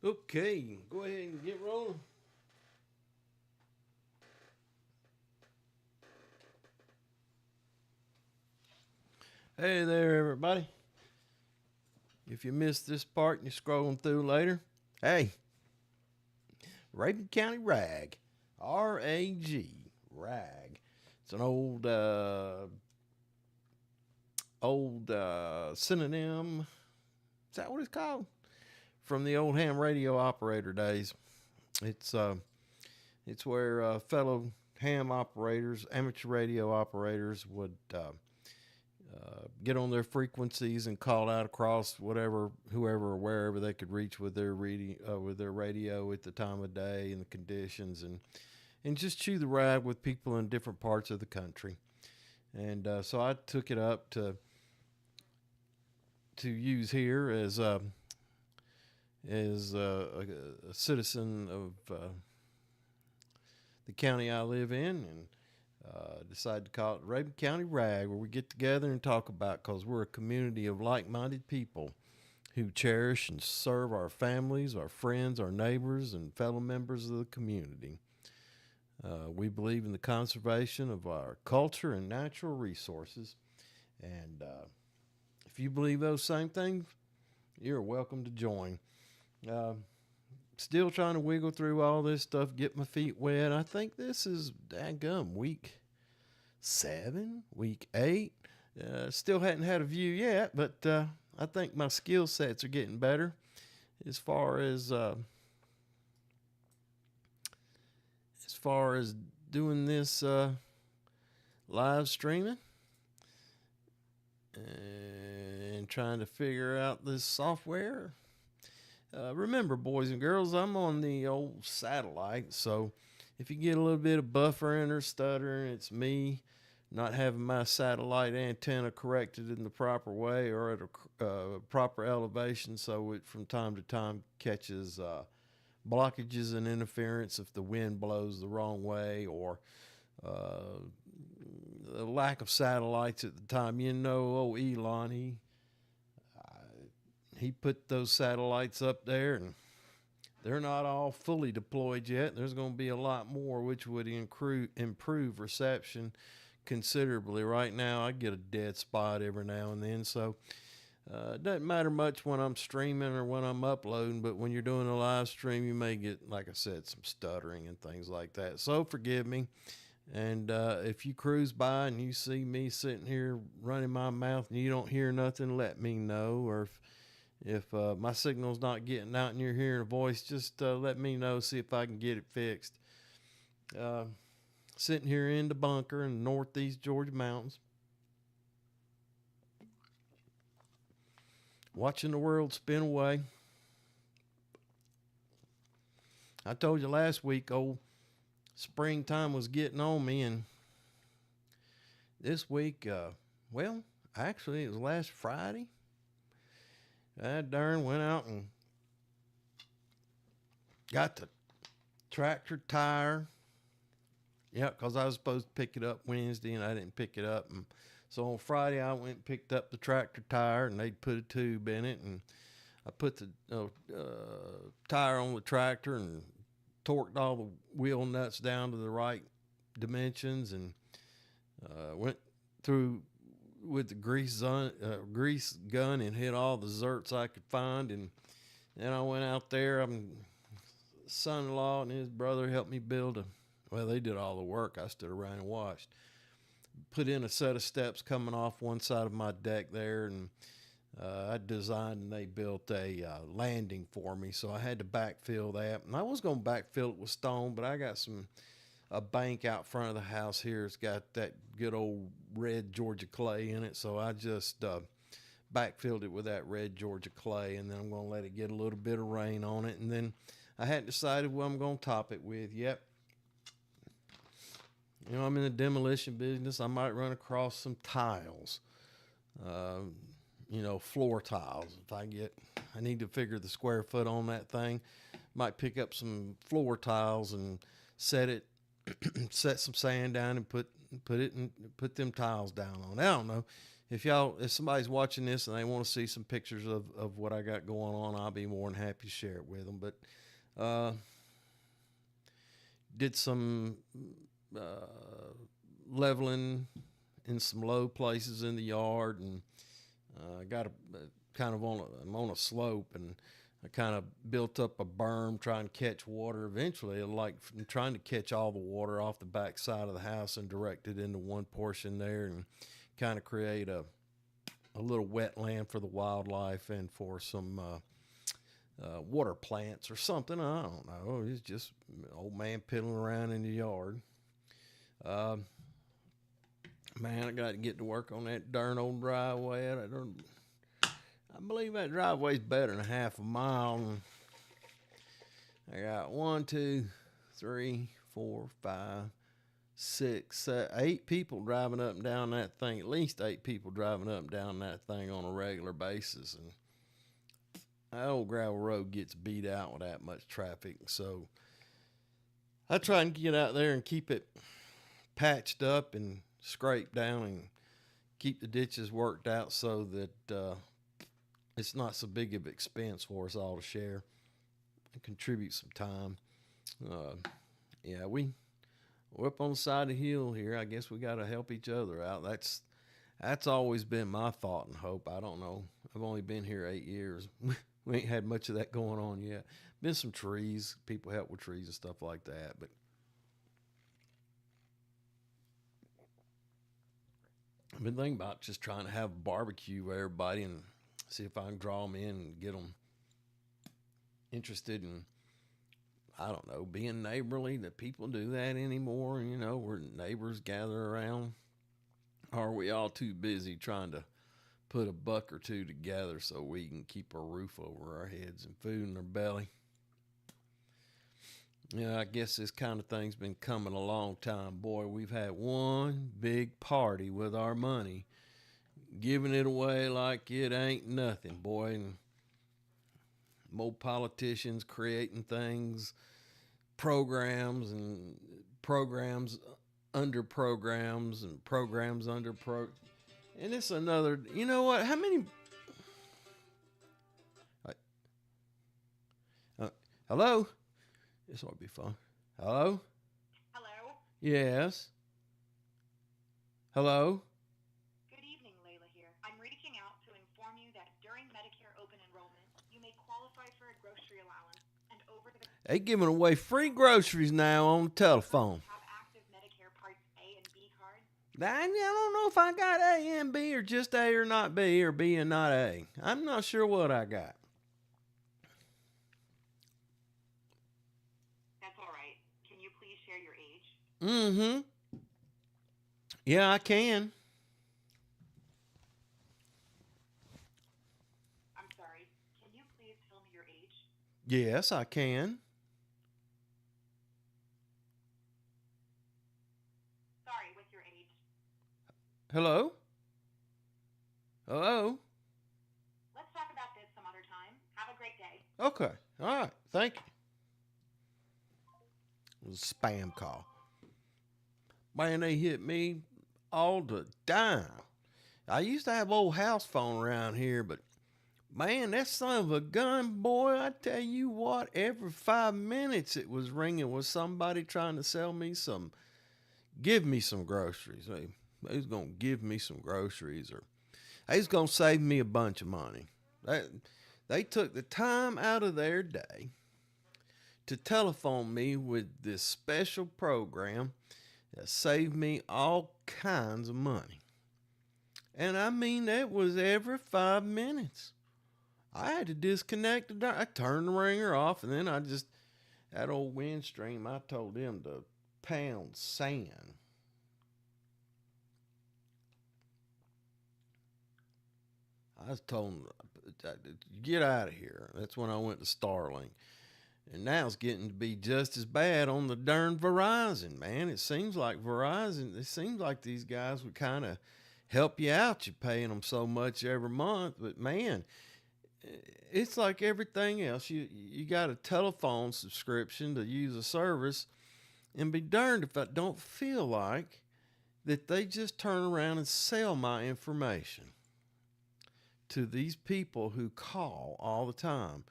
Okay, go ahead and get rolling. Hey there, everybody. If you missed this part and you're scrolling through later, hey, Rabun County Rag, RAG, Rag. It's an old synonym. Is that what it's called? From the old ham radio operator days. It's uh, it's where fellow ham operators, amateur radio operators, would get on their frequencies and call out across whatever, whoever or wherever they could reach with their with their radio at the time of day and the conditions, and just chew the rag with people in different parts of the country. And so I took it up to use here as a citizen of the county I live in, and decided to call it Rabun County Rag, where we get together and talk about, because we're a community of like-minded people who cherish and serve our families, our friends, our neighbors, and fellow members of the community. We believe in the conservation of our culture and natural resources, and if you believe those same things, you're welcome to join. Uh, Still trying to wiggle through all this stuff, get my feet wet. I think this is daggum week 7, week 8. Still hadn't had a view yet, but I think my skill sets are getting better as far as doing this live streaming and trying to figure out this software. Remember, boys and girls, I'm on the old satellite, so if you get a little bit of buffering or stuttering, it's me not having my satellite antenna corrected in the proper way or at a proper elevation, so it from time to time catches blockages and interference if the wind blows the wrong way, or uh, the lack of satellites at the time. You know, old Elon, he put those satellites up there, and they're not all fully deployed yet. There's going to be a lot more, which would improve reception considerably. Right now, I get a dead spot every now and then, so it doesn't matter much when I'm streaming or when I'm uploading, but when you're doing a live stream, you may get, like I said, some stuttering and things like that. So forgive me. And if you cruise by and you see me sitting here running my mouth and you don't hear nothing, let me know. Or if my signal's not getting out and you're hearing a voice, just let me know, see if I can get it fixed. Uh, Sitting here in the bunker in the northeast Georgia mountains, watching the world spin away. I told you last week, old springtime was getting on me, and this week, well, actually, it was last Friday. I darn went out and got the tractor tire. Yeah, because I was supposed to pick it up Wednesday and I didn't pick it up. And so on Friday, I went and picked up the tractor tire, and they'd put a tube in it. And I put the tire on the tractor and torqued all the wheel nuts down to the right dimensions, and went through with the grease gun and hit all the zerts I could find. And then I went out there. Son-in-law and his brother helped me build they did all the work. I stood around and watched. Put in a set of steps coming off one side of my deck there, and I designed and they built a landing for me, so I had to backfill that. And I was going to backfill it with stone, but I got a bank out front of the house here. It's got that good old red Georgia clay in it, so I just backfilled it with that red Georgia clay, and then I'm going to let it get a little bit of rain on it, and then I hadn't decided what I'm going to top it with yet. You know, I'm in the demolition business. I might run across some tiles, uh, floor tiles. I need to figure the square foot on that thing. Might pick up some floor tiles and set some sand down and put them tiles down on. I don't know. if somebody's watching this and they want to see some pictures of what I got going on, I'll be more than happy to share it with them. But did some leveling in some low places in the yard, and got a kind of I'm on a slope, and I kind of built up a berm trying to catch water. Eventually, like trying to catch all the water off the back side of the house and direct it into one portion there, and kind of create a little wetland for the wildlife and for some water plants or something. I don't know. It's just an old man piddling around in the yard. Man, I got to get to work on that darn old driveway. I believe that driveway's better than half a mile. I got 1, 2, 3, 4, 5, 6, 8 people driving up and down that thing. At least 8 people driving up and down that thing on a regular basis. And that old gravel road gets beat out with that much traffic. So I try and get out there and keep it patched up and scraped down and keep the ditches worked out so that it's not so big of an expense for us all to share and contribute some time. Yeah, we're up on the side of the hill here. I guess we got to help each other out. That's always been my thought and hope. I don't know. I've only been here 8 years. We ain't had much of that going on yet. Been some trees. People help with trees and stuff like that. But I've been thinking about just trying to have a barbecue with everybody and see if I can draw them in and get them interested in, I don't know, being neighborly. That people do that anymore, where neighbors gather around. Or are we all too busy trying to put a buck or two together so we can keep a roof over our heads and food in our belly? I guess this kind of thing's been coming a long time. Boy, we've had one big party with our money, giving it away like it ain't nothing, boy. And more politicians creating things, programs under programs and programs under and it's another, you know what, how many, hello? This ought to be fun. Hello? Hello? Yes? Hello? Good evening, Layla here. I'm reaching out to inform you that during Medicare open enrollment, you may qualify for a grocery allowance, and over the... They giving away free groceries now on the telephone. Have active Medicare Parts A and B cards? I don't know if I got A and B or just A or not B or B and not A. I'm not sure what I got. That's all right. Can you please share your age? Mm-hmm. Yeah, I can. I'm sorry. Can you please tell me your age? Yes, I can. Sorry, what's your age? Hello? Hello? Let's talk about this some other time. Have a great day. Okay. All right. Thank you. It was a spam call. Man, they hit me all the time. I used to have old house phone around here, but man, that son of a gun, boy, I tell you what, every 5 minutes it was ringing with somebody trying to sell me give me some groceries. They was going to give me some groceries, or they was going to save me a bunch of money. They took the time out of their day to telephone me with this special program that saved me all kinds of money. And I mean, that was every 5 minutes. I had to disconnect I turned the ringer off, and then that old Windstream, I told them to pound sand. I was told them, get out of here. That's when I went to Starlink. And now it's getting to be just as bad on the darn Verizon, man. It seems like these guys would kind of help you out. You're paying them so much every month. But, man, it's like everything else. You got a telephone subscription to use a service, and be darned if I don't feel like that they just turn around and sell my information to these people who call all the time.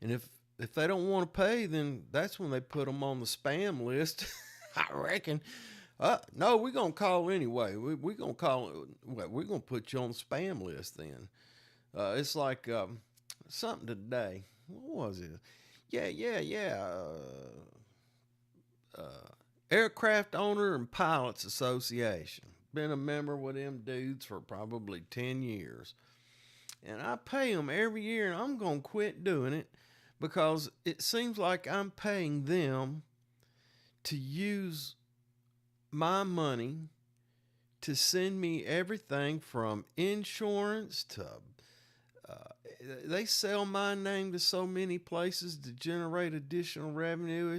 And if they don't want to pay, then that's when they put them on the spam list. I reckon. No, we're going to call anyway. We're going to call. Well, we're going to put you on the spam list then. It's like something today. What was it? Yeah. Aircraft Owner and Pilots Association. Been a member with them dudes for probably 10 years. And I pay them every year, and I'm going to quit doing it because it seems like I'm paying them to use my money to send me everything from insurance to they sell my name to so many places to generate additional revenue.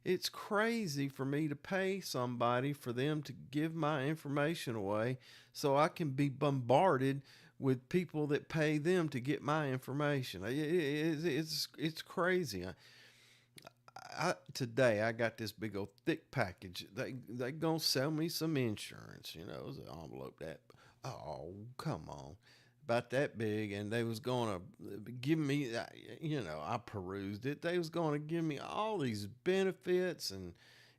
It's crazy for me to pay somebody for them to give my information away so I can be bombarded with people that pay them to get my information. It's crazy. Today I got this big old thick package. They gonna sell me some insurance. It was an envelope that. Oh, come on. About that big, and they was going to give me, I perused it. They was going to give me all these benefits, and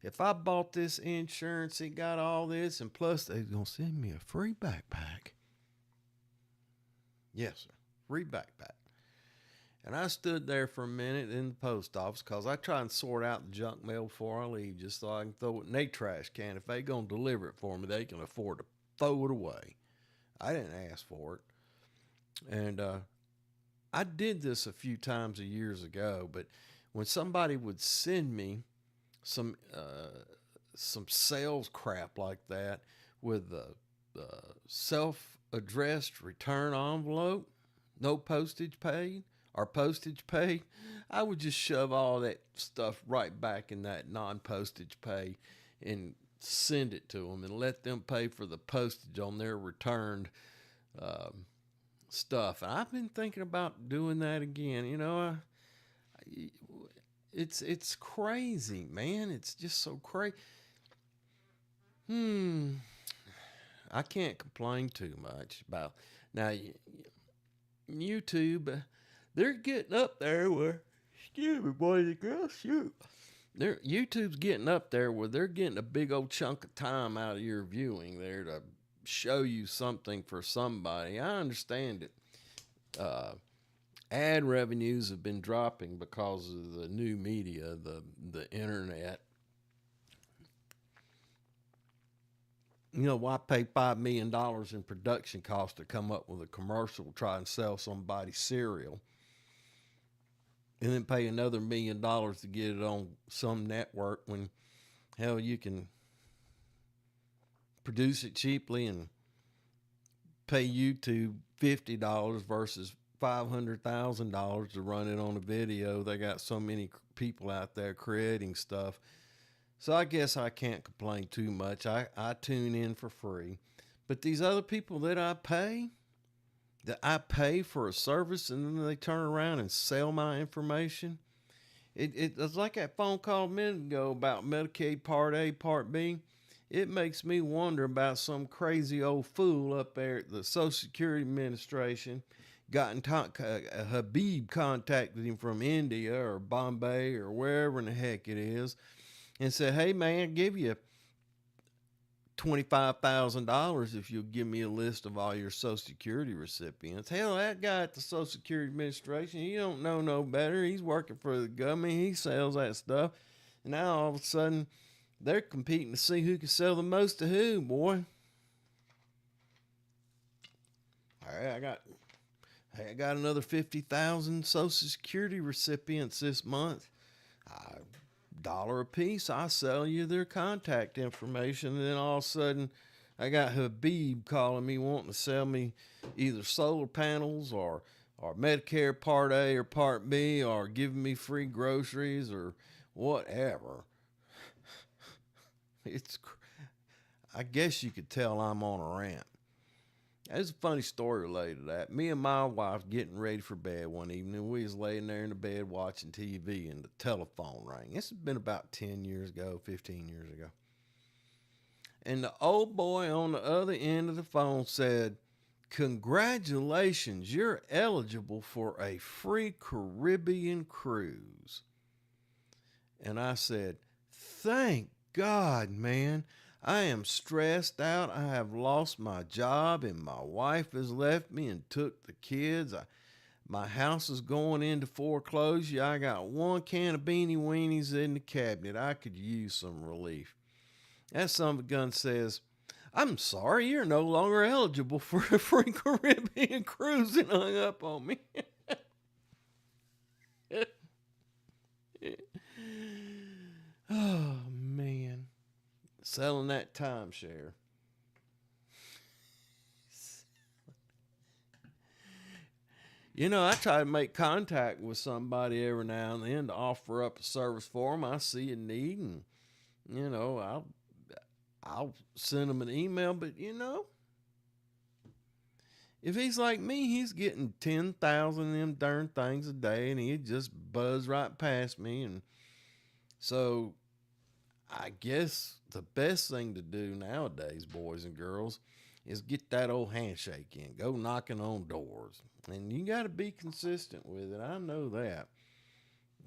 if I bought this insurance, it got all this, and plus they was going to send me a free backpack. Yes, sir, free backpack. And I stood there for a minute in the post office because I try and sort out the junk mail before I leave just so I can throw it in their trash can. If they going to deliver it for me, they can afford to throw it away. I didn't ask for it. And I did this a few times years ago, but when somebody would send me some sales crap like that with the self-addressed return envelope, no postage paid, or postage paid, I would just shove all that stuff right back in that non-postage pay and send it to them and let them pay for the postage on their returned stuff. And I've been thinking about doing that again. It's crazy, man. It's just so crazy. I can't complain too much about now. YouTube, they're getting up there where, excuse me, boys and girls, shoot. YouTube's getting up there where they're getting a big old chunk of time out of your viewing there to show you something for somebody. I understand it. Ad revenues have been dropping because of the new media, the internet. Why pay $5 million in production costs to come up with a commercial to try and sell somebody cereal, and then pay another $1 million to get it on some network when, hell, you can produce it cheaply and pay YouTube $50 versus $500,000 to run it on a video. They got so many people out there creating stuff. So I guess I can't complain too much. I tune in for free. But these other people that I pay for a service and then they turn around and sell my information. It's like that phone call a minute ago about Medicaid Part A, Part B. It makes me wonder about some crazy old fool up there at the Social Security Administration. Habib contacted him from India or Bombay or wherever in the heck it is and said, hey, man, I'll give you $25,000 if you'll give me a list of all your Social Security recipients. Hell, that guy at the Social Security Administration, he don't know no better. He's working for the government. He sells that stuff. And now all of a sudden, they're competing to see who can sell the most to who, boy. All right, I got another 50,000 Social Security recipients this month. $1 a piece, I sell you their contact information, and then all of a sudden I got Habib calling me wanting to sell me either solar panels or Medicare Part A or Part B or giving me free groceries or whatever. I guess you could tell I'm on a rant. There's a funny story related to that. Me and my wife getting ready for bed one evening. We was laying there in the bed watching TV and the telephone rang. This has been about 10 years ago, 15 years ago. And the old boy on the other end of the phone said, "Congratulations, you're eligible for a free Caribbean cruise." And I said, "Thank God, man. I am stressed out. I have lost my job and my wife has left me and took the kids. My house is going into foreclosure. I got one can of beanie weenies in the cabinet. I could use some relief." That son of a gun says, "I'm sorry, you're no longer eligible for a free Caribbean cruise," and hung up on me. Oh, man. Selling that timeshare. I try to make contact with somebody every now and then to offer up a service for them. I see a need, and I'll send him an email. But if he's like me, he's getting 10,000 of them darn things a day, and he'd just buzz right past me. And so I guess the best thing to do nowadays, boys and girls, is get that old handshake in. Go knocking on doors. And you got to be consistent with it. I know that.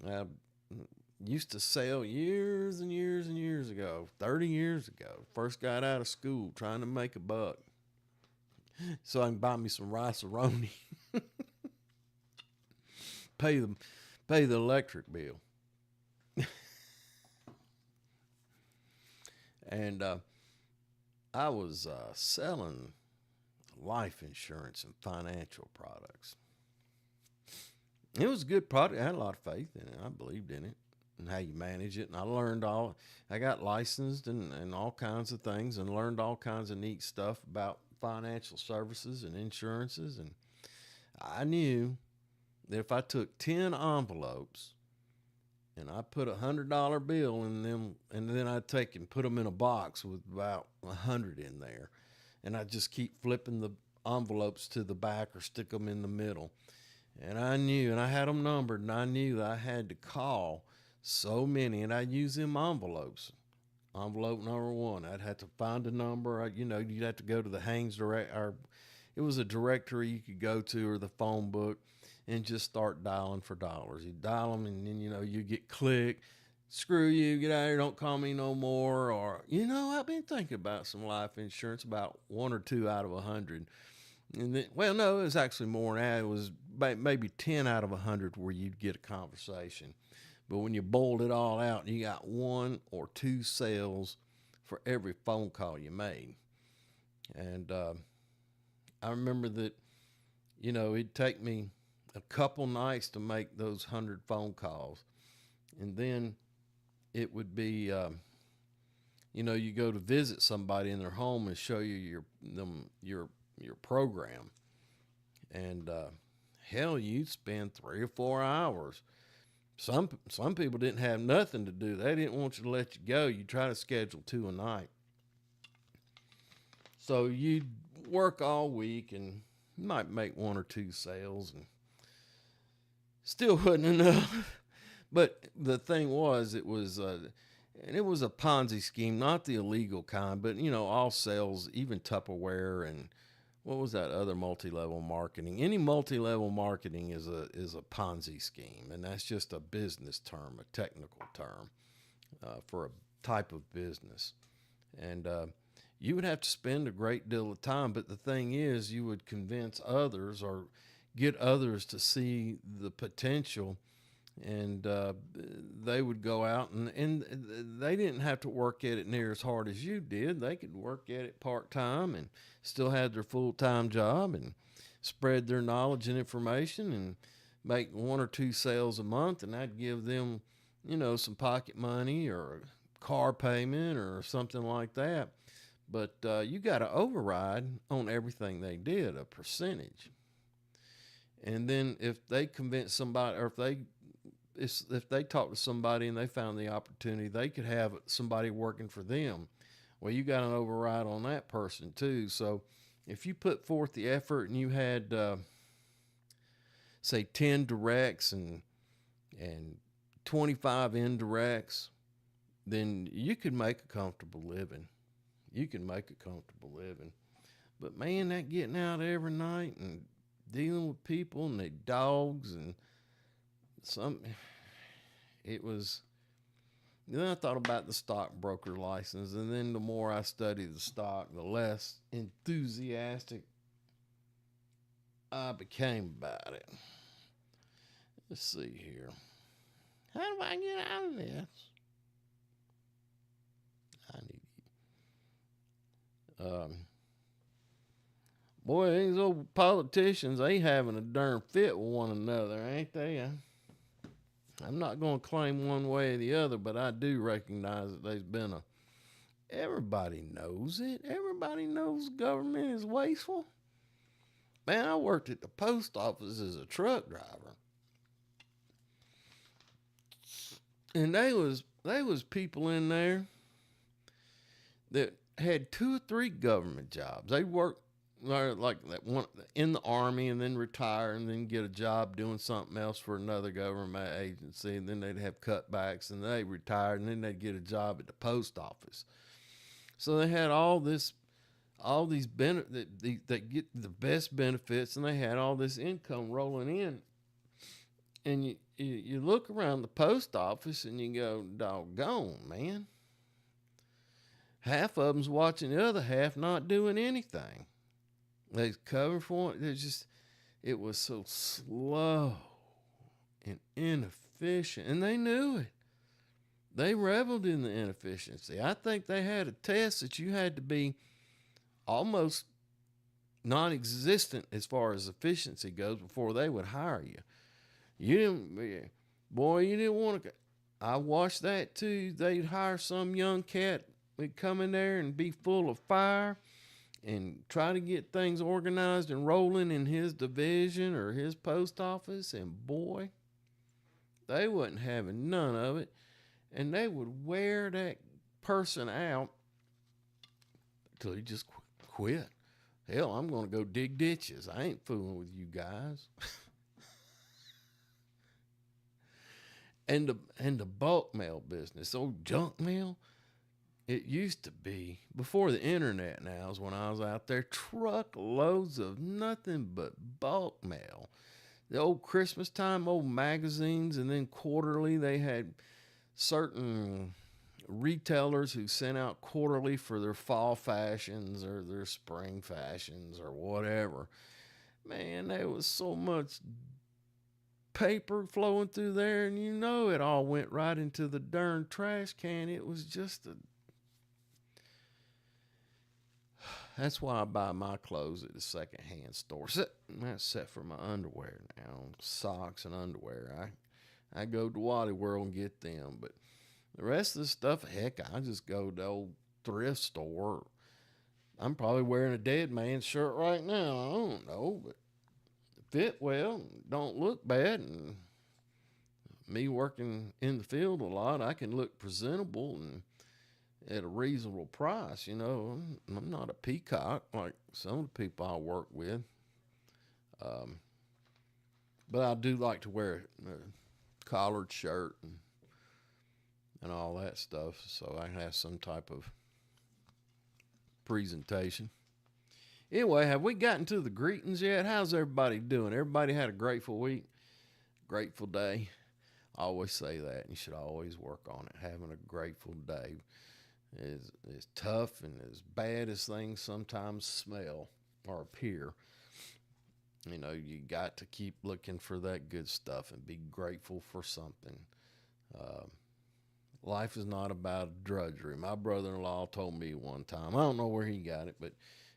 I used to sell years and years and years ago, 30 years ago. First got out of school trying to make a buck so I can buy me some rice-a-roni. pay the electric bill. And I was selling life insurance and financial products. It was a good product. I had a lot of faith in it. I believed in it and how you manage it. And I got licensed and all kinds of things, and learned all kinds of neat stuff about financial services and insurances. And I knew that if I took 10 envelopes and I put $100 bill in them, and then I'd take and put them in a box with about 100 in there, and I'd just keep flipping the envelopes to the back or stick them in the middle. And I knew, and I had them numbered, and I knew that I had to call so many, and I'd use them envelopes. Envelope number 1, I'd have to find a number. You'd have to go to the Haynes direct, or it was a directory you could go to, or the phone book, and just start dialing for dollars. You dial them, and then you get click. Screw you, get out of here, don't call me no more. Or I've been thinking about some life insurance, about 1 or 2 out of 100. And then, well, no, it was actually more than that. It was maybe 10 out of 100 where you'd get a conversation. But when you boiled it all out, you got 1 or 2 sales for every phone call you made. And I remember that, it'd take me a couple nights to make those 100 phone calls. And then it would be, you go to visit somebody in their home and show you your program. And hell, you'd spend 3 or 4 hours. Some people didn't have nothing to do. They didn't want you to let you go. You try to schedule 2 a night. So you'd work all week and you might make 1 or 2 sales, and still wasn't enough. But the thing was, it was a Ponzi scheme, not the illegal kind, but all sales, even Tupperware, and what was that other multi-level marketing? Any multi-level marketing is a Ponzi scheme, and that's just a business term, a technical term for a type of business. And you would have to spend a great deal of time, but the thing is, you would convince others or get others to see the potential, and they would go out and they didn't have to work at it near as hard as you did. They could work at it part-time and still have their full-time job and spread their knowledge and information and make 1 or 2 sales a month, and that'd give them, some pocket money or a car payment or something like that. But you got to override on everything they did, a percentage. And then if they convince somebody, or if they talk to somebody and they found the opportunity, they could have somebody working for them. Well, you got an override on that person too. So if you put forth the effort and you had, say, 10 directs and 25 indirects, then you could make a comfortable living. you can make a comfortable living. But man, that getting out every night and dealing with people and their dogs and some, it was. Then I thought about the stockbroker license, and then the more I studied the stock, the less enthusiastic I became about it. Let's see here. How do I get out of this? I need. Boy, these old politicians, they having a darn fit with one another, ain't they? I'm not going to claim one way or the other, but I do recognize that there's been a. Everybody knows it. Everybody knows government is wasteful. Man, I worked at the post office as a truck driver, and they was people in there that had 2 or 3 government jobs. They worked like that one in the army and then retire and then get a job doing something else for another government agency, and then they'd have cutbacks and they retired and then they'd get a job at the post office. So they had all these benefits that get the best benefits, and they had all this income rolling in. And you look around the post office and you go, doggone, man. Half of them's watching the other half not doing anything. They cover for it. It was so slow and inefficient, and they knew it. They reveled in the inefficiency. I think they had a test that you had to be almost non-existent as far as efficiency goes before they would hire you. You didn't want to. I watched that too. They'd hire some young cat would come in there and be full of fire and try to get things organized and rolling in his division or his post office, and boy, they wasn't having none of it, and they would wear that person out until he just quit. Hell, I'm going to go dig ditches. I ain't fooling with you guys. And the bulk mail business, old junk mail. It used to be, before the internet now, is when I was out there, truckloads of nothing but bulk mail. The old Christmas time, old magazines, and then quarterly, they had certain retailers who sent out quarterly for their fall fashions or their spring fashions or whatever. Man, there was so much paper flowing through there, and you know it all went right into the darn trash can. It was just a... That's why I buy my clothes at the secondhand store. Except for my underwear now, socks and underwear. I go to Wally World and get them, but the rest of the stuff, heck, I just go to the old thrift store. I'm probably wearing a dead man's shirt right now. I don't know, but it fit well, don't look bad, and me working in the field a lot, I can look presentable and at a reasonable price. You know, I'm not a peacock like some of the people I work with. But I do like to wear a collared shirt and all that stuff, so I have some type of presentation. Anyway, have we gotten to the greetings yet? How's everybody doing? Everybody had a grateful week, grateful day. I always say that. You should always work on it, having a grateful day. As tough and as bad as things sometimes smell or appear, you know, you got to keep looking for that good stuff and be grateful for something. Life is not about drudgery. My brother-in-law told me one time, I don't know where he got it, but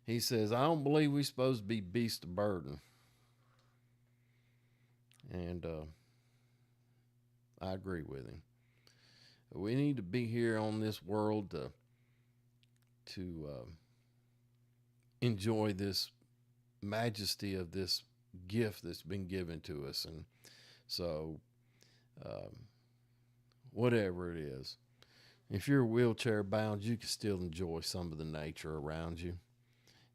he says, I don't believe we're supposed to be beasts of burden. And I agree with him. We need to be here on this world to enjoy this majesty of this gift that's been given to us. And so, whatever it is, if you're wheelchair bound, you can still enjoy some of the nature around you.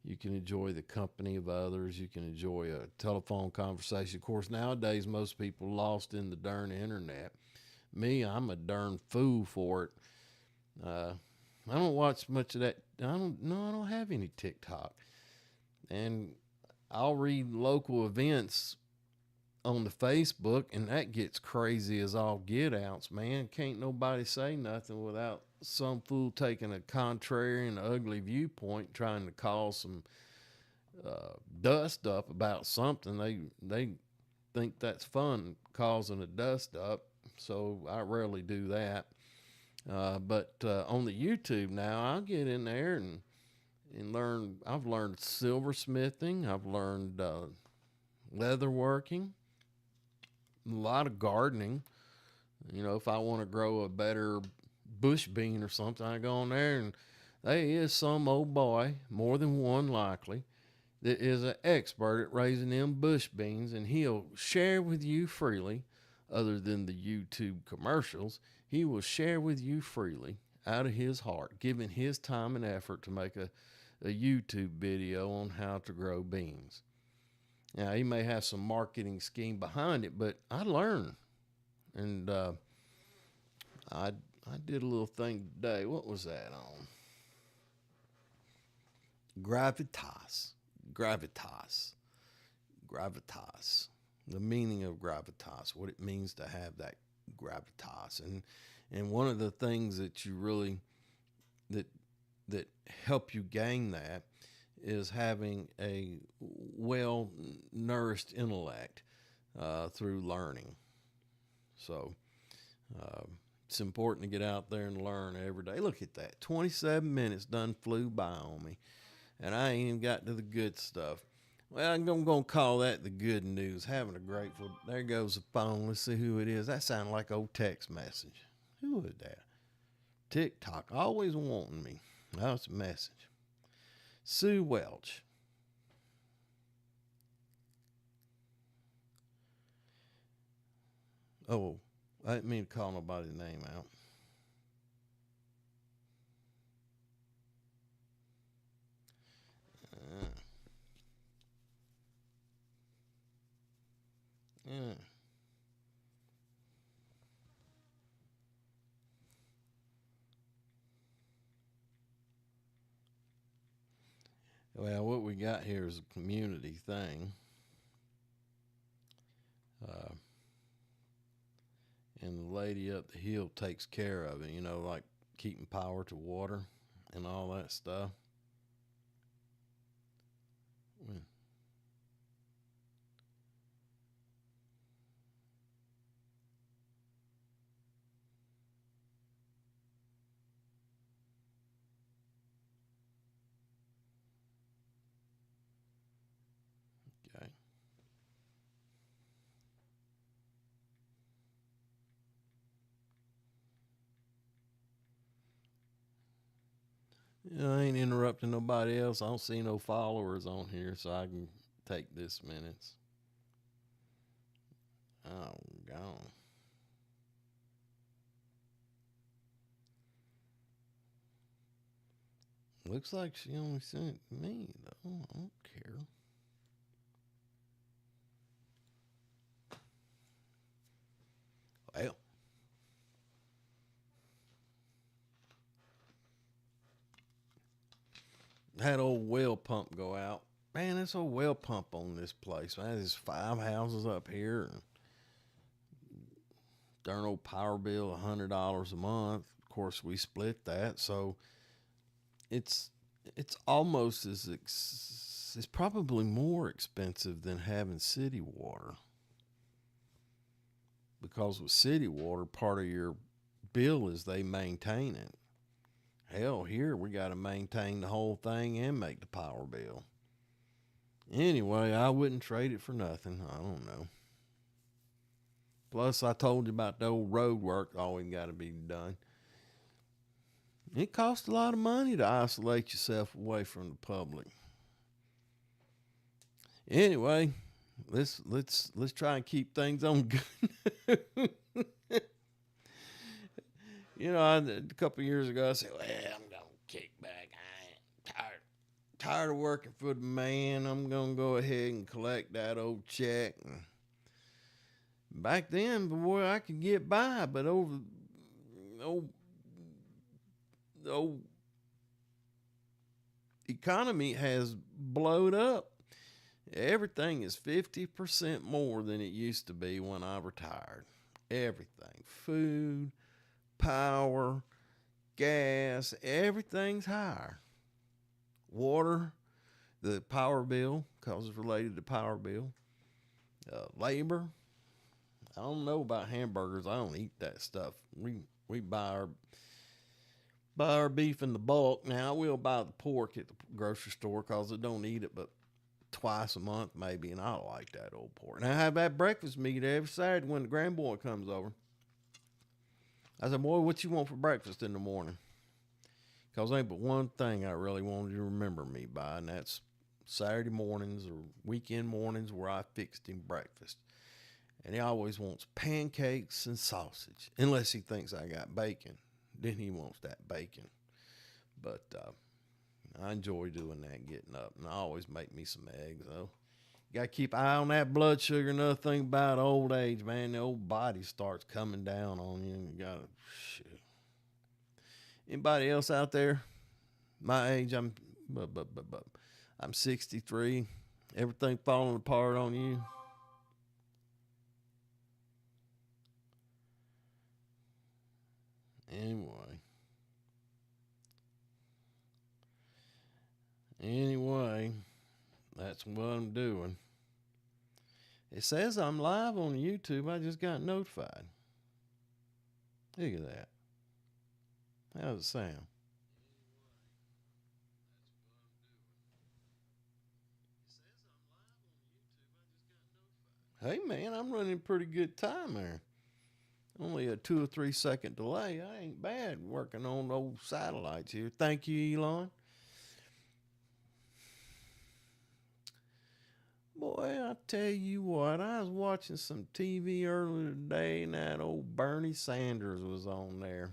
You can enjoy the company of others. You can enjoy a telephone conversation. Of course, nowadays, most people lost in the darn internet. Me, I'm a darn fool for it. I don't watch much of that. I don't have any TikTok. And I'll read local events on the Facebook, and that gets crazy as all get outs, man. Can't nobody say nothing without some fool taking a contrary and ugly viewpoint, trying to cause some dust up about something. They think that's fun, causing a dust up. So I rarely do that. But on the YouTube now, I'll get in there and learn. I've learned silversmithing. I've learned leatherworking, a lot of gardening. You know, if I want to grow a better bush bean or something, I go on there, and there is some old boy, more than one likely, that is an expert at raising them bush beans, and he'll share with you freely, other than the YouTube commercials. He will share with you freely out of his heart, giving his time and effort to make a YouTube video on how to grow beans. Now, he may have some marketing scheme behind it, but I learned. And I did a little thing today. What was that on? Gravitas. Gravitas. Gravitas. The meaning of gravitas, what it means to have that gravitas. And one of the things that you really that help you gain that is having a well nourished intellect through learning. So it's important to get out there and learn every day. Look at that. 27 minutes done flew by on me, and I ain't even got to the good stuff. Well, I'm going to call that the good news. Having a grateful. There goes the phone. Let's see who it is. That sounded like old text message. Who was that? TikTok. Always wanting me. Now it's a message. Sue Welch. Oh, I didn't mean to call nobody's name out. Yeah. Well, what we got here is a community thing. Uh, and the lady up the hill takes care of it, you know, like keeping power to water and all that stuff. Mm. Okay. I ain't interrupting nobody else. I don't see no followers on here, so I can take this minutes. Oh, gone. Looks like she only sent me, though. I don't care. Well, had old well pump go out. Man, this old well pump on this place, man. There's 5 houses up here. And darn old power bill, $100 a month. Of course, we split that, so it's it's almost it's probably more expensive than having city water, because with city water, part of your bill is they maintain it. Hell, here we got to maintain the whole thing and make the power bill. Anyway, I wouldn't trade it for nothing. I don't know. Plus, I told you about the old road work always got to be done. It costs a lot of money to isolate yourself away from the public. Anyway, let's try and keep things on good. A couple of years ago, I said, "Well, I'm gonna kick back. I ain't tired of working for the man. I'm gonna go ahead and collect that old check." And back then, boy, I could get by, but over old economy has blowed up. Everything is 50% more than it used to be when I retired. Everything. Food, power, gas, everything's higher. Water, the power bill, because it's related to power bill. Labor. I don't know about hamburgers. I don't eat that stuff. We buy our beef in the bulk. Now, I will buy the pork at the grocery store because I don't eat it but twice a month maybe, and I like that old pork. And I have that breakfast meat every Saturday when the grandboy comes over. I said, boy, what you want for breakfast in the morning? Because ain't but one thing I really wanted you to remember me by, and that's Saturday mornings or weekend mornings where I fixed him breakfast. And he always wants pancakes and sausage, unless he thinks I got bacon. Then he wants that bacon. But I enjoy doing that, getting up. And I always make me some eggs, though. You got to keep an eye on that blood sugar. Another thing about old age, man, the old body starts coming down on you. And you got to, shit. Anybody else out there? My age, I'm 63. Everything falling apart on you. Anyway, that's what I'm doing. It says I'm live on YouTube. I just got notified. Look at that. How does it sound? Hey, man, I'm running a pretty good time there. Only a 2 or 3 second delay. I ain't bad working on old satellites here. Thank you, Elon. Boy, I tell you what, I was watching some TV earlier today, and that old Bernie Sanders was on there.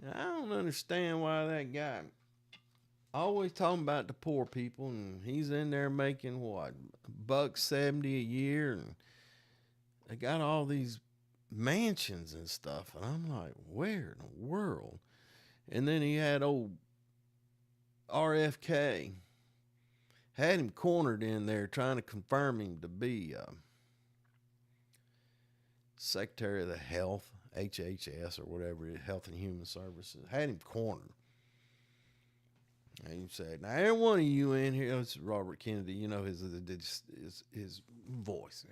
And I don't understand why that guy always talking about the poor people, and he's in there making what, $170 a year, and they got all these mansions and stuff, and I'm like, where in the world? And then he had old RFK, had him cornered in there trying to confirm him to be Secretary of the Health, HHS or whatever, Health and Human Services. Had him cornered. And he said, now every one of you in here, this is Robert Kennedy, you know his voice.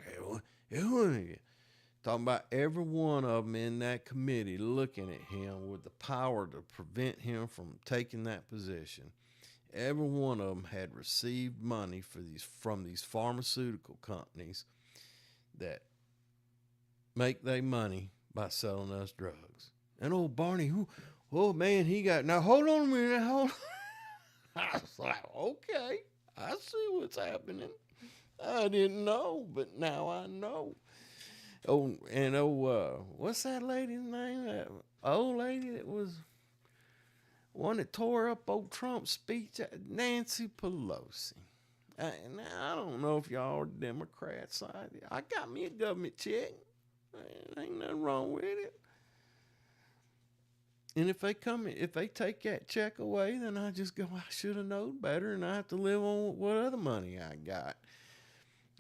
Every one of you. Talking about every one of them in that committee looking at him with the power to prevent him from taking that position. Every one of them had received money from these pharmaceutical companies that make their money by selling us drugs. And old Barney, oh man, he got, now hold on a minute, hold on. I was like, okay, I see what's happening. I didn't know, but now I know. Oh, and what's that lady's name? That old lady that was one that tore up old Trump's speech, Nancy Pelosi. Now, I don't know if y'all are Democrats. I got me a government check. Ain't nothing wrong with it. And if they take that check away, then I just go, I should have known better, and I have to live on what other money I got.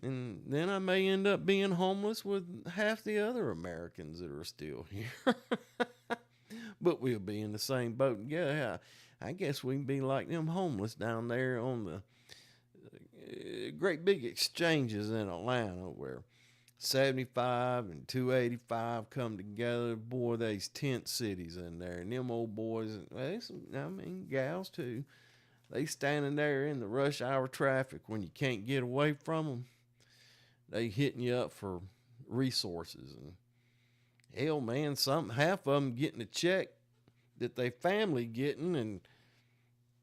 And then I may end up being homeless with half the other Americans that are still here. But we'll be in the same boat together. I guess we can be like them homeless down there on the great big exchanges in Atlanta where 75 and 285 come together. Boy, there's tent cities in there. And them old boys, gals too, they standing there in the rush hour traffic when you can't get away from them. They hitting you up for resources. And hell, man, half of them getting a check that they family getting, and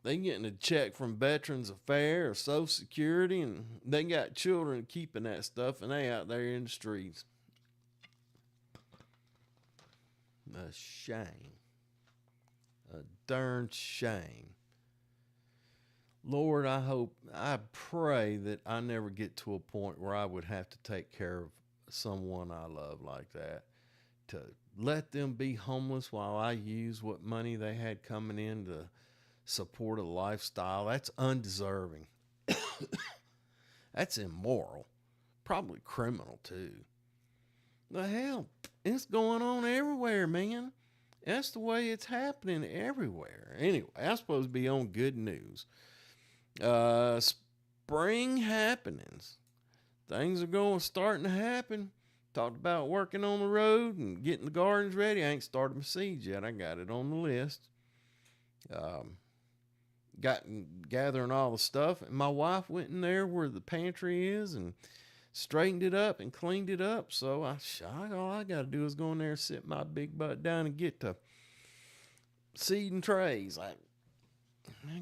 they getting a check from Veterans Affairs or Social Security, and they got children keeping that stuff, and they out there in the streets. A shame. A darn shame. Lord, I pray that I never get to a point where I would have to take care of someone I love like that. to let them be homeless while I use what money they had coming in to support a lifestyle, that's undeserving. That's immoral. Probably criminal too. The hell, it's going on everywhere, man. That's the way it's happening everywhere. Anyway, I'm supposed to be on good news. Spring happenings. Things are starting to happen. Talked about working on the road and getting the gardens ready. I ain't started my seeds yet. I got it on the list. Gathering all the stuff. And my wife went in there where the pantry is and straightened it up and cleaned it up. So all I got to do is go in there and sit my big butt down and get the seed and trays. I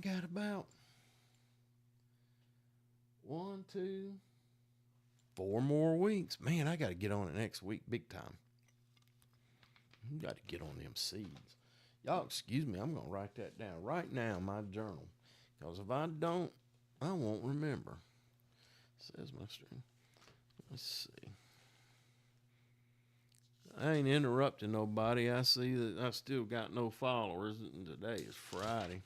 got about 1, 2, 4 more weeks. Man, I got to get on it next week big time. You got to get on them seeds. Y'all excuse me, I'm going to write that down right now in my journal. Because if I don't, I won't remember. Says my string. Let's see. I ain't interrupting nobody. I see that I still got no followers, and today is Friday.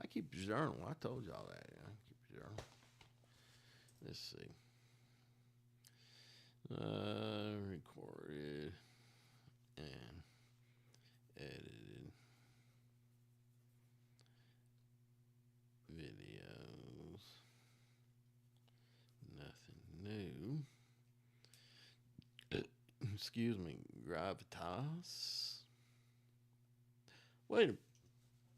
I keep a journal. I told y'all that. I keep a journal. Let's see. Recorded and edited videos. Nothing new. Excuse me, gravitas. Wait,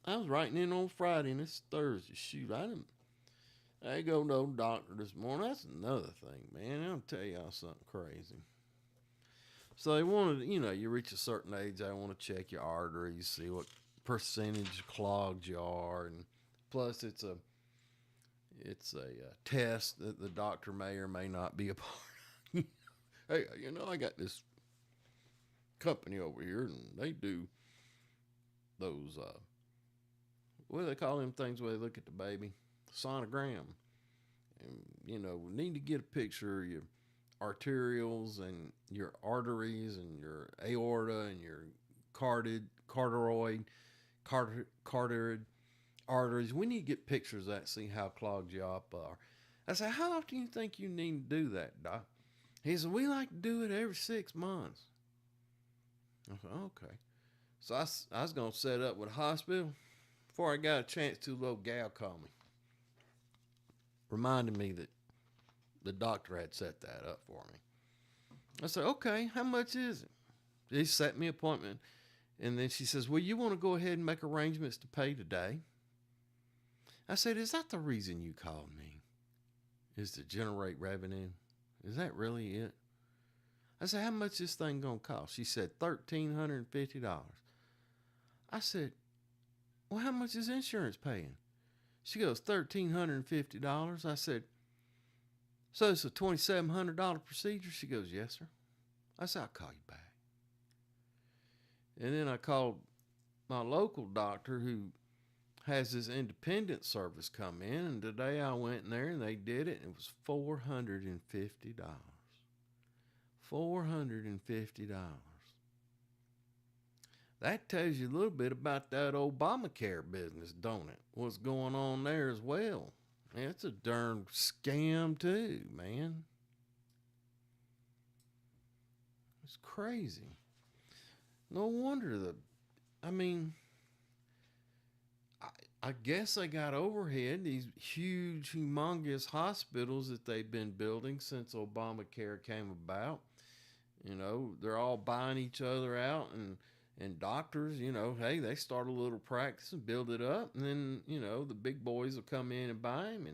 I was writing in on Friday and it's Thursday. Shoot, I go to no doctor this morning. That's another thing, man. I'll tell y'all something crazy. So they wanted, you reach a certain age, they want to check your arteries, see what percentage clogged you are, and plus it's a test that the doctor may or may not be a part of. Hey, I got this company over here, and they do those, what do they call them things where they look at the baby? Sonogram. And, we need to get a picture of your arterials and your arteries and your aorta and your carotid arteries. We need to get pictures of that, see how clogged you up are. I said, how often do you think you need to do that, Doc? He said, we like to do it every 6 months. I said, okay. So I was going to set up with a hospital. Before I got a chance to, a little gal called me. Reminded me that the doctor had set that up for me. I said, okay, how much is it? He set me an appointment. And then she says, well, you want to go ahead and make arrangements to pay today? I said, is that the reason you called me? Is to generate revenue? Is that really it? I said, how much is this thing going to cost? She said, $1,350. I said, well, how much is insurance paying? She goes, $1,350. I said, so it's a $2,700 procedure? She goes, yes, sir. I said, I'll call you back. And then I called my local doctor who has this independent service come in, and today I went in there and they did it, and it was $450. $450. That tells you a little bit about that Obamacare business, don't it? What's going on there as well. It's a darn scam too, man. It's crazy. No wonder I guess they got overhead, these huge, humongous hospitals that they've been building since Obamacare came about. They're all buying each other out, and doctors, hey, they start a little practice and build it up, and then, the big boys will come in and buy him,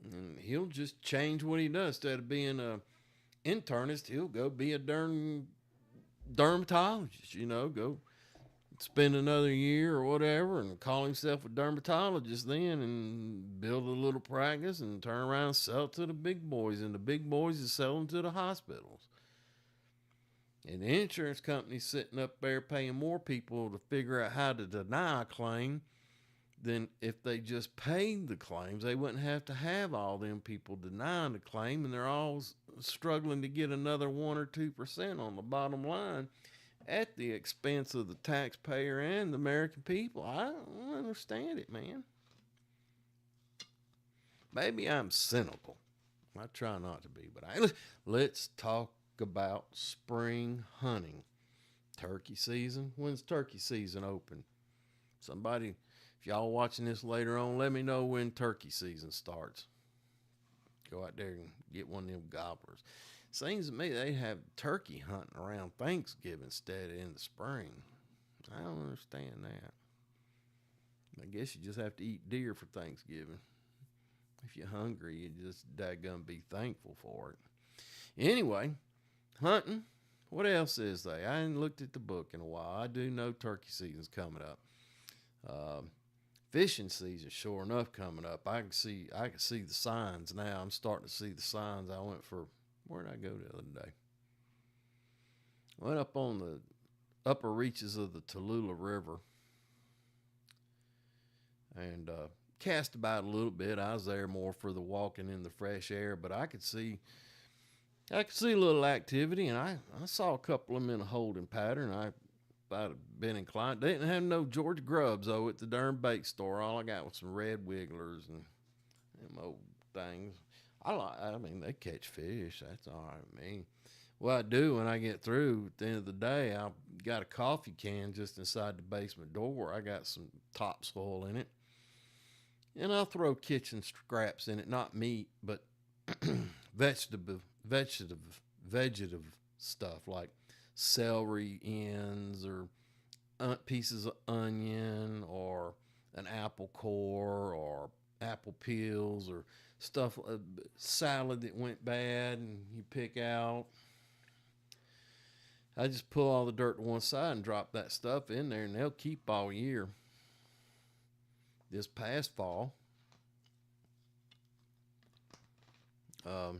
and he'll just change what he does. Instead of being a internist, he'll go be a dermatologist, go spend another year or whatever and call himself a dermatologist then and build a little practice and turn around and sell it to the big boys, and the big boys is selling to the hospitals. And the insurance company's sitting up there paying more people to figure out how to deny a claim then if they just paid the claims, they wouldn't have to have all them people denying the claim, and they're all struggling to get another 1 or 2% on the bottom line at the expense of the taxpayer and the American people. I don't understand it, man. Maybe I'm cynical. I try not to be, but let's talk about spring hunting. Turkey season. When's turkey season open? Somebody, if y'all watching this later on, let me know when turkey season starts. Go out there and get one of them gobblers. Seems to me they have turkey hunting around Thanksgiving instead of in the spring. I don't understand that. I guess you just have to eat deer for Thanksgiving. If you're hungry, you just daggum be thankful for it. Anyway, hunting. What else is there? I ain't looked at the book in a while. I do know turkey season's coming up. Fishing season, sure enough, coming up. I can see the signs now. I'm starting to see the signs. Where did I go the other day? I went up on the upper reaches of the Tallulah River and cast about a little bit. I was there more for the walking in the fresh air, but I could see a little activity, and I saw a couple of them in a holding pattern. I'd have been inclined. They didn't have no George Grubs, though, at the darn bait store. All I got was some red wigglers and them old things. I mean, they catch fish. That's all right with me. What I do when I get through, at the end of the day, I got a coffee can just inside the basement door. I got some topsoil in it. And I'll throw kitchen scraps in it, not meat, but vegetative stuff like celery ends or pieces of onion or an apple core or apple peels or stuff, salad that went bad and you pick out. I just pull all the dirt to one side and drop that stuff in there, and they'll keep all year. This past fall, a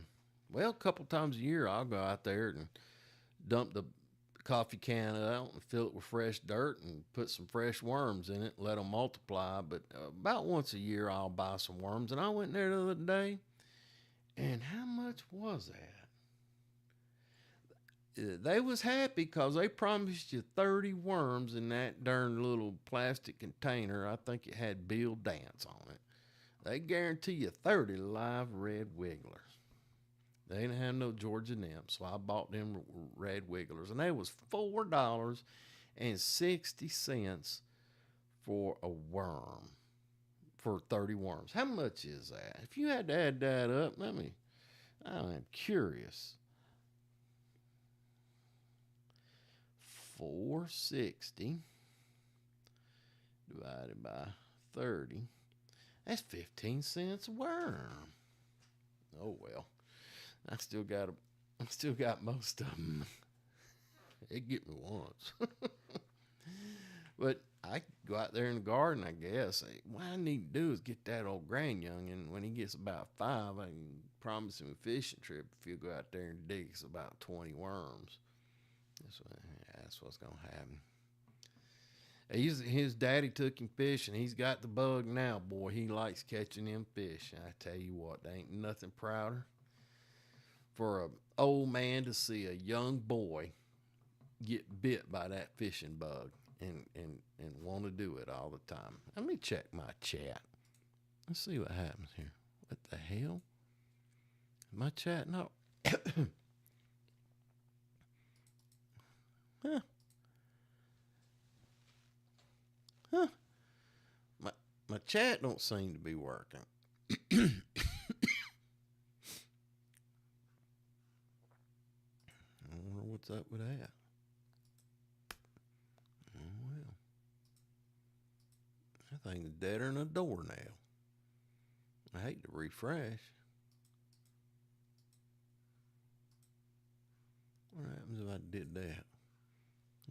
couple times a year, I'll go out there and dump the coffee can out and fill it with fresh dirt and put some fresh worms in it, let them multiply. But about once a year, I'll buy some worms. And I went there the other day, and how much was that? They was happy because they promised you 30 worms in that darn little plastic container. I think it had Bill Dance on it. They guarantee you 30 live red wigglers. They didn't have no Georgia nymphs, so I bought them red wigglers, and they was $4.60 for a worm, for 30 worms. How much is that? If you had to add that up, I'm curious. $4.60 divided by 30. That's 15 cents a worm. Oh well. I still got most of them. They get me once. But I go out there in the garden, I guess. What I need to do is get that old grand young, and when he gets about 5, I can promise him a fishing trip if he'll go out there and dig us about 20 worms. That's what's going to happen. His daddy took him fishing. He's got the bug now, boy. He likes catching them fish. And I tell you what, there ain't nothing prouder for an old man to see a young boy get bit by that fishing bug and want to do it all the time. Let me check my chat. Let's see what happens here. What the hell? My chat? No. Huh. My chat don't seem to be working. I wonder what's up with that. Oh, well. That thing's deader than a doornail. I hate to refresh. What happens if I did that?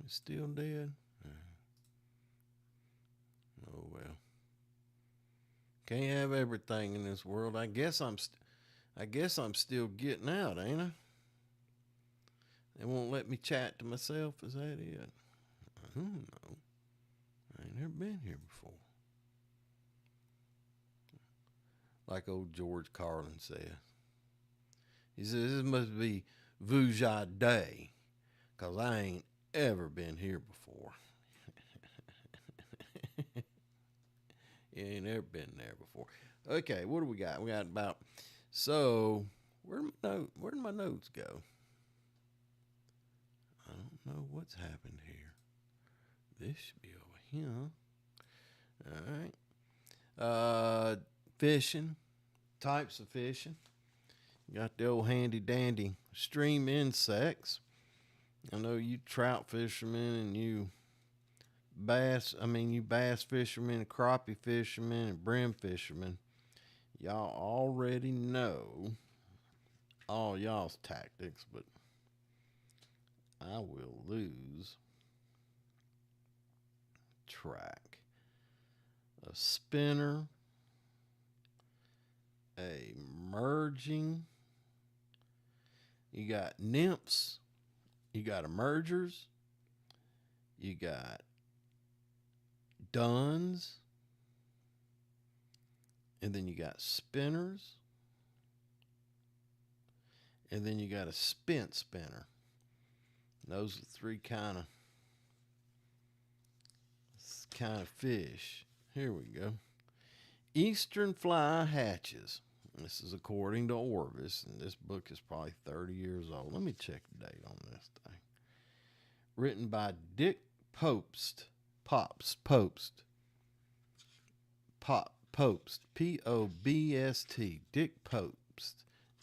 It's still dead? Oh, well. Can't have everything in this world. I guess I'm still getting out, ain't I? They won't let me chat to myself. Is that it? I don't know. I ain't never been here before. like old George Carlin said. He says, this must be Vuja Day, 'cause I ain't ever been here before. You ain't ever been there before. Okay, what do we got? We got about, so, where'd my notes go? I don't know what's happened here. This should be over here. All right. Fishing, types of fishing. You got the old handy dandy stream insects. I know you trout fishermen and you bass fishermen and crappie fishermen and brim fishermen. Y'all already know all y'all's tactics, but I will lose track. A spinner, a merging, you got nymphs, you got emergers, you got duns, and then you got spinners, and then you got a spinner. Those are three kind of fish. Here we go. Eastern fly hatches. This is according to Orvis, and this book is probably 30 years old. Let me check the date on this thing. Written by Dick Popst. Popst. P-O-B-S-T. Dick Popst.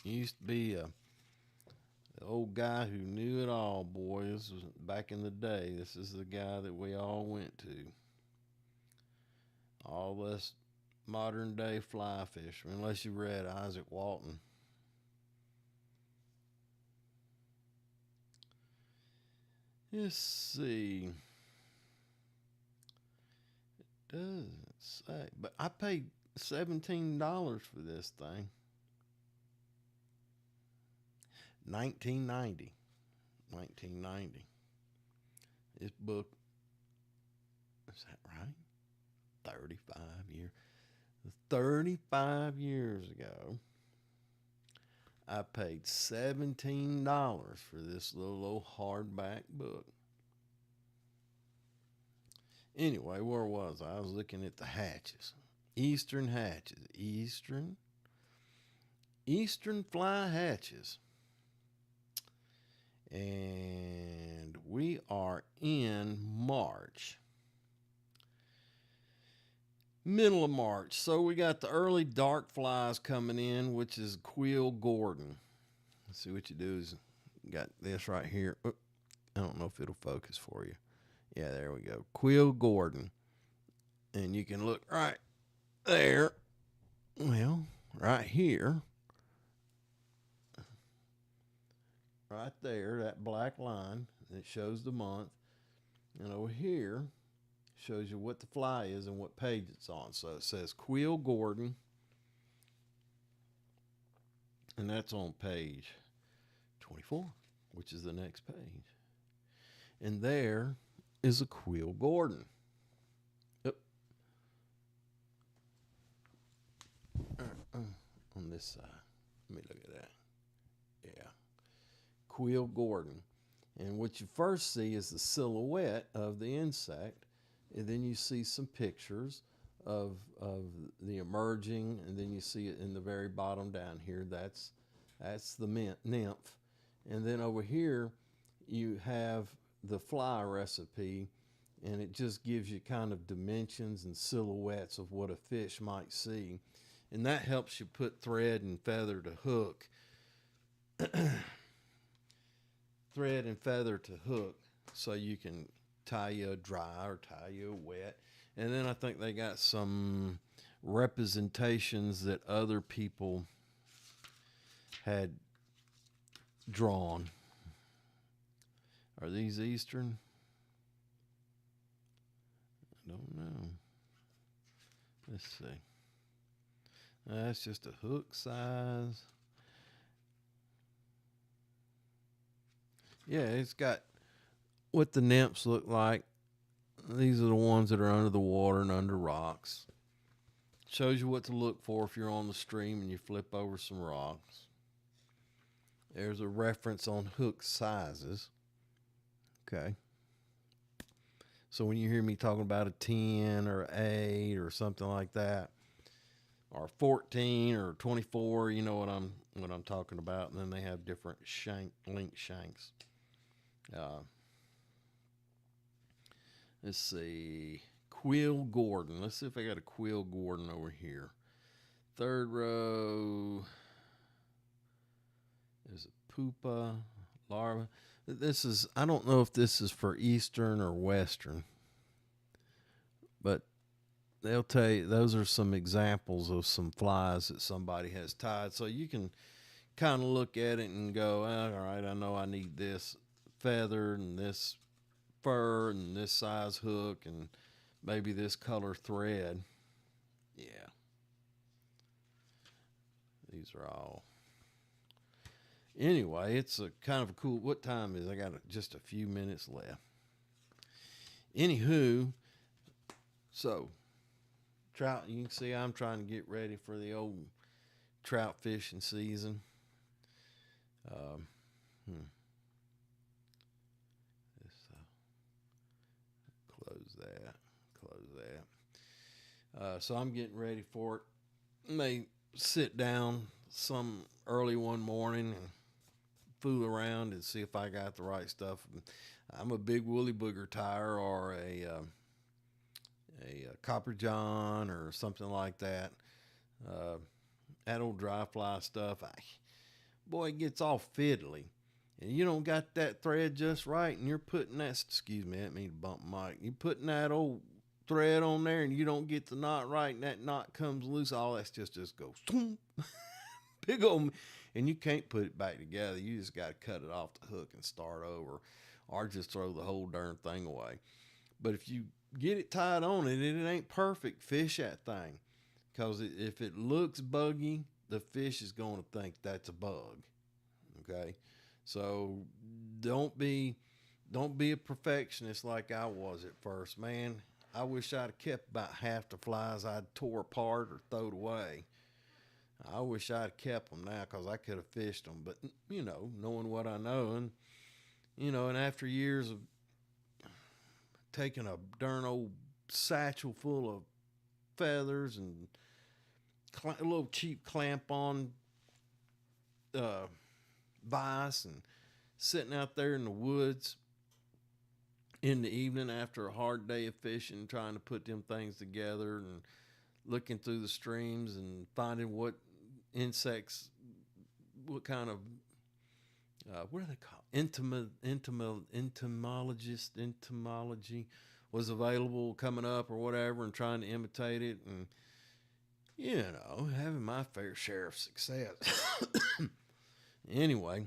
He used to be the old guy who knew it all, boy. This was back in the day. This is the guy that we all went to. All this modern day fly fishermen, unless you read Isaac Walton. Let's see. It doesn't say, but I paid $17 for this thing. 1990. This book, is that right? 35 years ago, I paid $17 for this little old hardback book. Anyway, where was I? I was looking at the hatches. Eastern hatches. Eastern fly hatches. And we are in March. Middle of March. So we got the early dark flies coming in, which is Quill Gordon. Let's see what you do is you got this right here. I don't know if it'll focus for you. Yeah, there we go. Quill Gordon. And you can look right there. Well, right here. Right there, that black line. It shows the month. And over here shows you what the fly is and what page it's on. So it says Quill Gordon, and that's on page 24, which is the next page. And there is a Quill Gordon. Yep. On this side. Let me look at that. Yeah. Quill Gordon. And what you first see is the silhouette of the insect. And then you see some pictures of the emerging, and then you see it in the very bottom down here. That's the nymph. And then over here you have the fly recipe, and it just gives you kind of dimensions and silhouettes of what a fish might see. And that helps you put thread and feather to hook. Thread and feather to hook, so you can tie you a dry or tie you a wet. And then I think they got some representations that other people had drawn. Are these Eastern? I don't know. Let's see. That's just a hook size. Yeah, it's got what the nymphs look like. These are the ones that are under the water and under rocks. shows you what to look for if you're on the stream and you flip over some rocks. There's a reference on hook sizes. Okay. So when you hear me talking about a 10 or 8 or something like that, or 14 or 24, you know what I'm talking about. And then they have different link shanks. Let's see. Quill Gordon. Let's see if I got a Quill Gordon over here. Third row is a pupa larva. This is, I don't know if this is for Eastern or Western, but they'll tell you those are some examples of some flies that somebody has tied. So you can kind of look at it and go, all right, I know I need this feather and this fur and this size hook and maybe this color thread. Yeah. These are all. Anyway, it's a kind of a cool. What time is it? I got just a few minutes left. Anywho, so trout. You can see I'm trying to get ready for the old trout fishing season. Close that. So I'm getting ready for it. May sit down some early one morning and fool around and see if I got the right stuff. I'm a big woolly booger tire or a copper john or something like that. That old dry fly stuff, boy, it gets all fiddly. And you don't got that thread just right, and you're putting that, excuse me, I didn't mean to bump Mike. You're putting that old thread on there, and you don't get the knot right, and that knot comes loose. All that's just goes, big old, and you can't put it back together. You just got to cut it off the hook and start over, or just throw the whole darn thing away. But if you get it tied on it and it ain't perfect, fish that thing. Because if it looks buggy, the fish is going to think that's a bug. Okay? So don't be a perfectionist like I was at first, man. I wish I'd have kept about half the flies I'd tore apart or thrown away. I wish I'd kept them now because I could have fished them. But, knowing what I know, and, and after years of taking a darn old satchel full of feathers and a little cheap clamp-on vise and sitting out there in the woods in the evening after a hard day of fishing, trying to put them things together and looking through the streams and finding what insects, what kind of, what are they called? Entomology was available coming up or whatever, and trying to imitate it and, having my fair share of success. Anyway,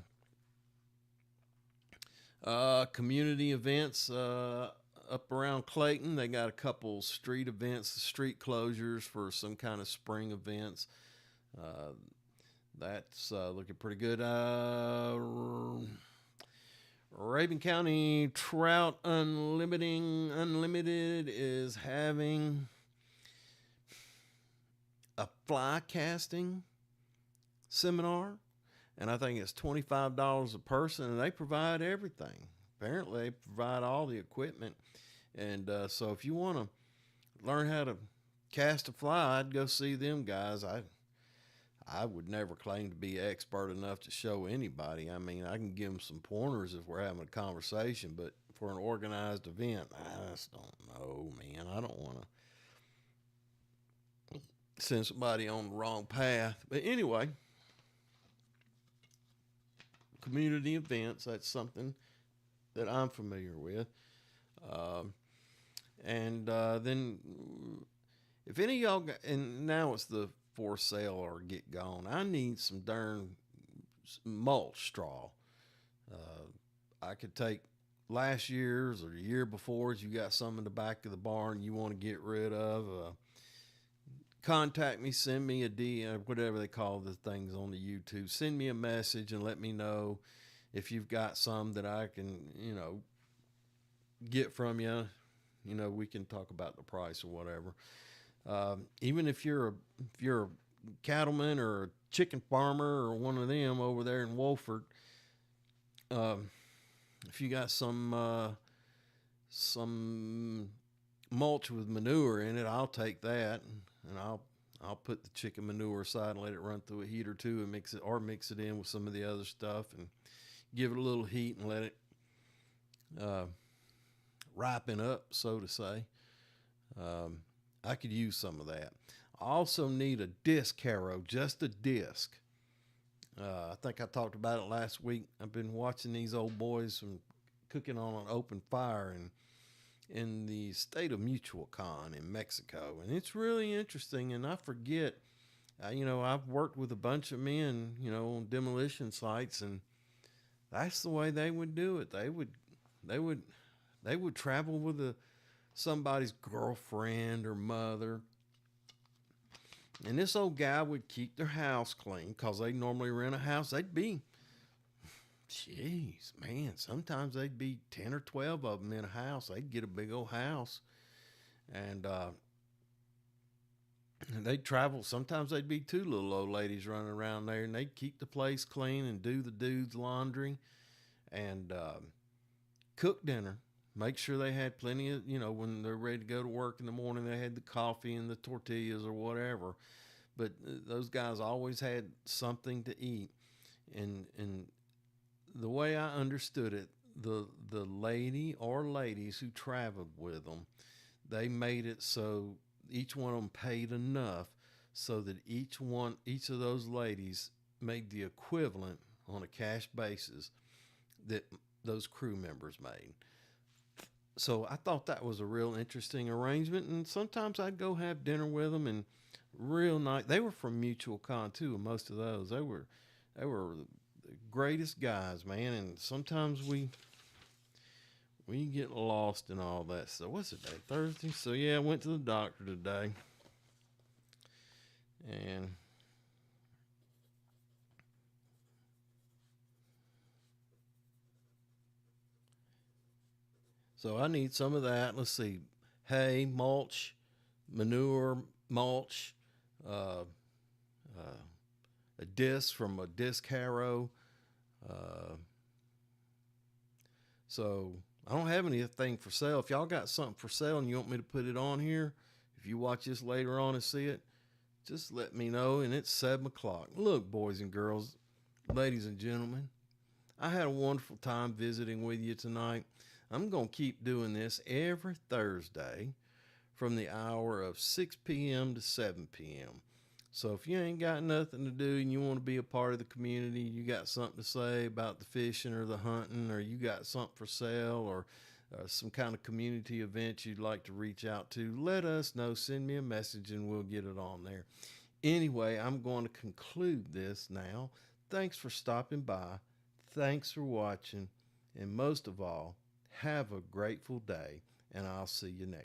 community events up around Clayton. They got a couple street events, street closures for some kind of spring events. That's looking pretty good. Rabun County Trout Unlimited is having a fly casting seminar, and I think it's $25 a person, and they provide everything. Apparently, they provide all the equipment, and so if you want to learn how to cast a fly, I'd go see them guys. I would never claim to be expert enough to show anybody. I mean, I can give them some pointers if we're having a conversation, but for an organized event, I just don't know, man. I don't want to send somebody on the wrong path. But anyway, community events, that's something that I'm familiar with. Then if any of y'all got, and now it's the for sale or get gone, I need some darn mulch straw. I could take last year's or the year before's. You got some in the back of the barn you want to get rid of, contact me, send me a DM, whatever they call the things on the YouTube. Send me a message and let me know if you've got some that I can, get from you. We can talk about the price or whatever. Even if you're a cattleman or a chicken farmer or one of them over there in Wolford, um, if you got some mulch with manure in it, I'll take that and I'll put the chicken manure aside and let it run through a heat or two and mix it in with some of the other stuff and give it a little heat and let it uh, ripen up, so to say. Um, I could use some of that. I also need a disc harrow, just a disc. I think I talked about it last week. I've been watching these old boys from cooking on an open fire in the state of Michoacan in Mexico, and it's really interesting. And I forget, I've worked with a bunch of men, on demolition sites, and that's the way they would do it. They would, they would travel with somebody's girlfriend or mother. And this old guy would keep their house clean because they normally rent a house. Jeez, man, sometimes they'd be 10 or 12 of them in a house. They'd get a big old house. And they'd travel. Sometimes they'd be two little old ladies running around there, and they'd keep the place clean and do the dude's laundry and cook dinner. Make sure they had plenty of, when they're ready to go to work in the morning, they had the coffee and the tortillas or whatever. But those guys always had something to eat. And the way I understood it, the lady or ladies who traveled with them, they made it so each one of them paid enough so that each of those ladies made the equivalent on a cash basis that those crew members made. So I thought that was a real interesting arrangement, and sometimes I'd go have dinner with them, and real nice. They were from Michoacan too, and most of those they were the greatest guys, man. And sometimes we get lost in all that. So what's the day? Thursday. So yeah, I went to the doctor today, and so I need some of that. Let's see, hay, mulch, manure, mulch, uh, uh, a disc from a disc harrow. Uh, so I don't have anything for sale. If y'all got something for sale and you want me to put it on here, if you watch this later on and see it, just let me know. And it's 7 o'clock. Look, boys and girls, ladies and gentlemen, I had a wonderful time visiting with you tonight. I'm going to keep doing this every Thursday from the hour of 6 p.m. to 7 p.m. So if you ain't got nothing to do and you want to be a part of the community, you got something to say about the fishing or the hunting, or you got something for sale, or some kind of community event you'd like to reach out to, let us know. Send me a message and we'll get it on there. Anyway, I'm going to conclude this now. Thanks for stopping by. Thanks for watching. And most of all, have a grateful day, and I'll see you next.